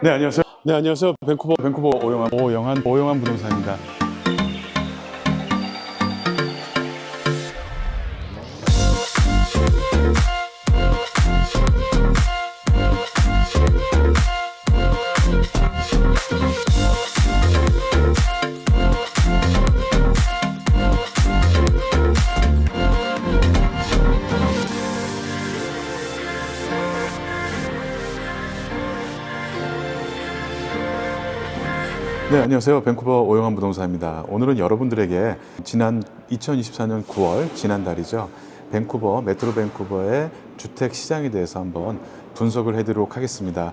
네, 안녕하세요. 네, 안녕하세요. 밴쿠버 오영환 부동산입니다. 네, 안녕하세요. 밴쿠버 오영환 부동산입니다. 오늘은 여러분들에게 지난 2024년 9월, 지난달이죠. 메트로 밴쿠버의 주택 시장에 대해서 한번 분석을 해드리도록 하겠습니다.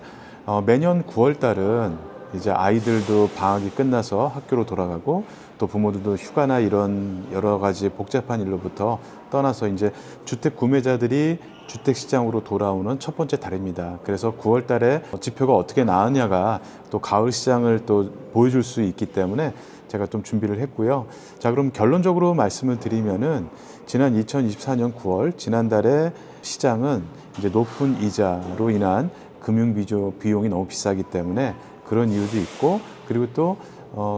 매년 9월 달은 이제 아이들도 방학이 끝나서 학교로 돌아가고 또 부모들도 휴가나 이런 여러 가지 복잡한 일로부터 떠나서 이제 주택 구매자들이 주택 시장으로 돌아오는 첫 번째 달입니다. 그래서 9월 달에 지표가 어떻게 나왔냐가 또 가을 시장을 또 보여줄 수 있기 때문에 제가 좀 준비를 했고요. 자, 그럼 결론적으로 말씀을 드리면은 지난 2024년 9월 지난달에 시장은 이제 높은 이자로 인한 금융 비용이 너무 비싸기 때문에 그런 이유도 있고, 그리고 또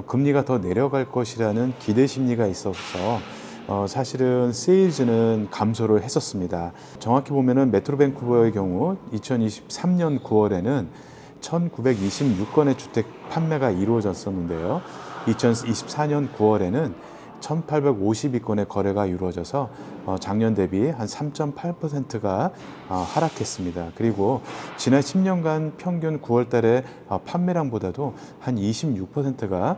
금리가 더 내려갈 것이라는 기대 심리가 있어서 사실은 세일즈는 감소를 했었습니다. 정확히 보면은 메트로 밴쿠버의 경우 2023년 9월에는 1926건의 주택 판매가 이루어졌었는데요. 2024년 9월에는 1852건의 거래가 이루어져서 작년 대비 한 3.8%가 하락했습니다. 그리고 지난 10년간 평균 9월 달에 판매량보다도 한 26%가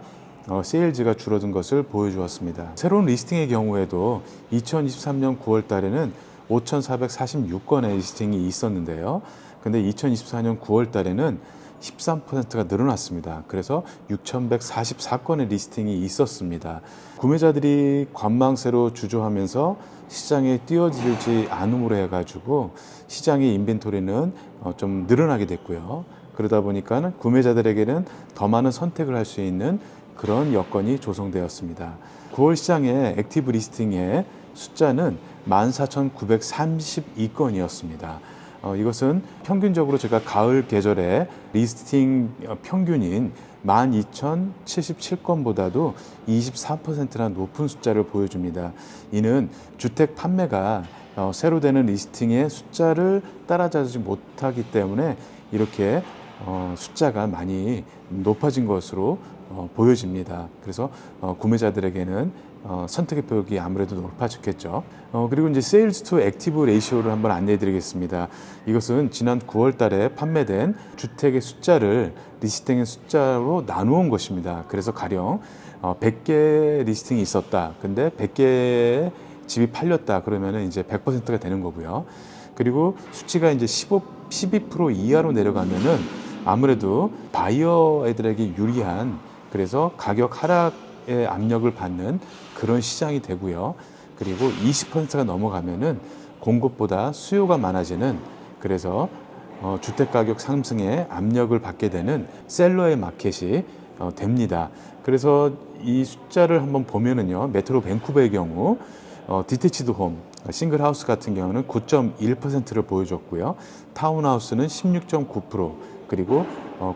세일즈가 줄어든 것을 보여주었습니다. 새로운 리스팅의 경우에도 2023년 9월 달에는 5,446건의 리스팅이 있었는데요. 근데 2024년 9월 달에는 13%가 늘어났습니다. 그래서 6,144건의 리스팅이 있었습니다. 구매자들이 관망세로 주저하면서 시장에 뛰어들지 않음으로 해가지고 시장의 인벤토리는 좀 늘어나게 됐고요. 그러다 보니까 구매자들에게는 더 많은 선택을 할 수 있는 그런 여건이 조성되었습니다. 9월 시장의 액티브 리스팅의 숫자는 14,932건이었습니다. 이것은 평균적으로 제가 가을 계절에 리스팅 평균인 12,077건보다도 24%나 높은 숫자를 보여줍니다. 이는 주택 판매가 새로 되는 리스팅의 숫자를 따라잡지 못하기 때문에 이렇게 숫자가 많이 높아진 것으로 보여집니다. 그래서 구매자들에게는 선택의 폭이 아무래도 높아졌겠죠. 그리고 이제 세일즈 투 액티브 레이시오를 한번 안내해 드리겠습니다. 이것은 지난 9월 달에 판매된 주택의 숫자를 리스팅의 숫자로 나누은 것입니다. 그래서 가령 100개 리스팅이 있었다. 근데 100개의 집이 팔렸다. 그러면은 이제 100%가 되는 거고요. 그리고 수치가 이제 12% 이하로 내려가면은 아무래도 바이어 애들에게 유리한, 그래서 가격 하락의 압력을 받는 그런 시장이 되고요. 그리고 20%가 넘어가면은 공급보다 수요가 많아지는, 그래서 주택 가격 상승에 압력을 받게 되는 셀러의 마켓이 됩니다. 그래서 이 숫자를 한번 보면은요, 메트로 밴쿠버의 경우 디태치드 홈, 싱글 하우스 같은 경우는 9.1%를 보여줬고요. 타운하우스는 16.9%, 그리고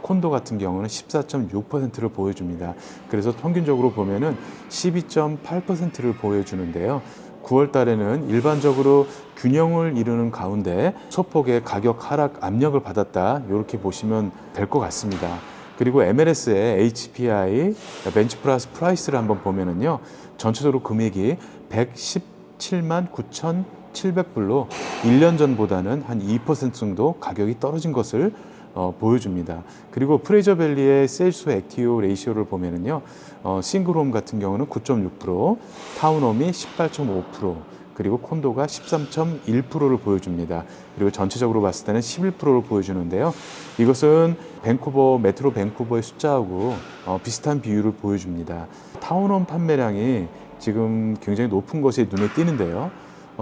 콘도 같은 경우는 14.6%를 보여줍니다. 그래서 평균적으로 보면은 12.8%를 보여주는데요. 9월 달에는 일반적으로 균형을 이루는 가운데 소폭의 가격 하락 압력을 받았다, 이렇게 보시면 될 것 같습니다. 그리고 MLS의 HPI 벤치 플러스 프라이스를 한번 보면은요, 전체적으로 금액이 117만 9,700불로 1년 전보다는 한 2% 정도 가격이 떨어진 것을 보여줍니다. 그리고 프레이저밸리의 세일스 액티브 레이시오를 보면은요, 싱글홈 같은 경우는 9.6%, 타운홈이 18.5%, 그리고 콘도가 13.1%를 보여줍니다. 그리고 전체적으로 봤을 때는 11%를 보여주는데요. 이것은 메트로 밴쿠버의 숫자하고 비슷한 비율을 보여줍니다. 타운홈 판매량이 지금 굉장히 높은 것이 눈에 띄는데요.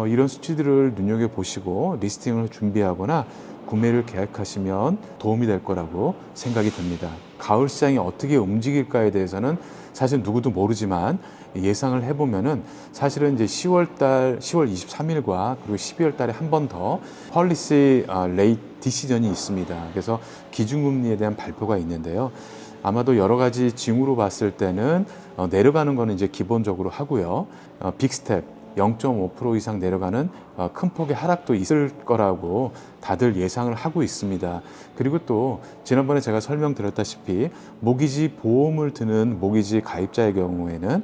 이런 수치들을 눈여겨보시고 리스팅을 준비하거나 구매를 계획하시면 도움이 될 거라고 생각이 듭니다. 가을 시장이 어떻게 움직일까에 대해서는 사실 누구도 모르지만 예상을 해보면은 사실은 이제 10월 23일과 그리고 12월 달에 한 번 더 펄리시 레이트 디시전이 있습니다. 그래서 기준금리에 대한 발표가 있는데요. 아마도 여러 가지 징후로 봤을 때는 내려가는 거는 이제 기본적으로 하고요. 빅스텝 0.5% 이상 내려가는 큰 폭의 하락도 있을 거라고 다들 예상을 하고 있습니다. 그리고 또 지난번에 제가 설명드렸다시피 모기지 보험을 드는 모기지 가입자의 경우에는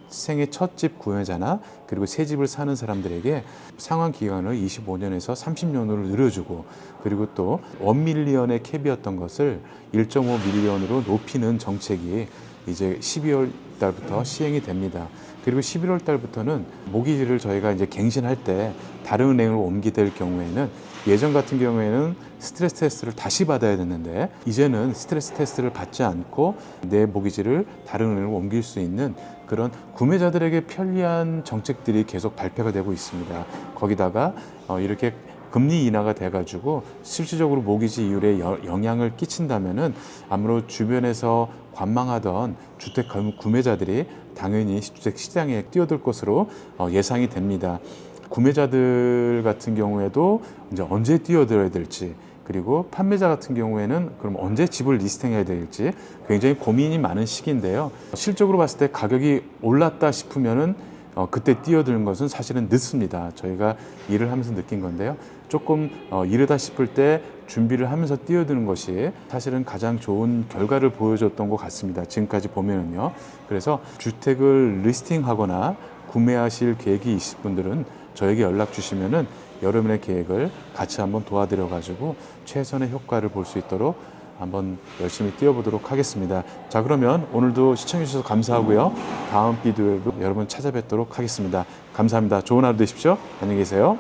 생애 첫 집 구매자나 그리고 새 집을 사는 사람들에게 상환 기간을 25년에서 30년으로 늘려주고, 그리고 또 1밀리언의 캡이었던 것을 1.5밀리언으로 높이는 정책이 이제 12월 달부터 시행이 됩니다. 그리고 11월 달부터는 모기지를 저희가 이제 갱신할 때 다른 은행으로 옮기될 경우에는, 예전 같은 경우에는 스트레스 테스트를 다시 받아야 됐는데 이제는 스트레스 테스트를 받지 않고 내 모기지를 다른 은행으로 옮길 수 있는 그런 구매자들에게 편리한 정책들이 계속 발표가 되고 있습니다. 거기다가 이렇게 금리 인하가 돼가지고 실질적으로 모기지 이율에 영향을 끼친다면은 아무래도 주변에서 관망하던 주택 구매자들이 당연히 주택 시장에 뛰어들 것으로 예상이 됩니다. 구매자들 같은 경우에도 이제 언제 뛰어들어야 될지, 그리고 판매자 같은 경우에는 그럼 언제 집을 리스팅해야 될지 굉장히 고민이 많은 시기인데요. 실적으로 봤을 때 가격이 올랐다 싶으면은 그때 뛰어드는 것은 사실은 늦습니다. 저희가 일을 하면서 느낀 건데요. 조금 이르다 싶을 때 준비를 하면서 뛰어드는 것이 사실은 가장 좋은 결과를 보여줬던 것 같습니다. 지금까지 보면은요. 그래서 주택을 리스팅하거나 구매하실 계획이 있을 분들은 저에게 연락 주시면은 여러분의 계획을 같이 한번 도와드려 가지고 최선의 효과를 볼 수 있도록 한번 열심히 뛰어보도록 하겠습니다. 자, 그러면 오늘도 시청해 주셔서 감사하고요. 다음 비디오에도 여러분 찾아뵙도록 하겠습니다. 감사합니다. 좋은 하루 되십시오. 안녕히 계세요.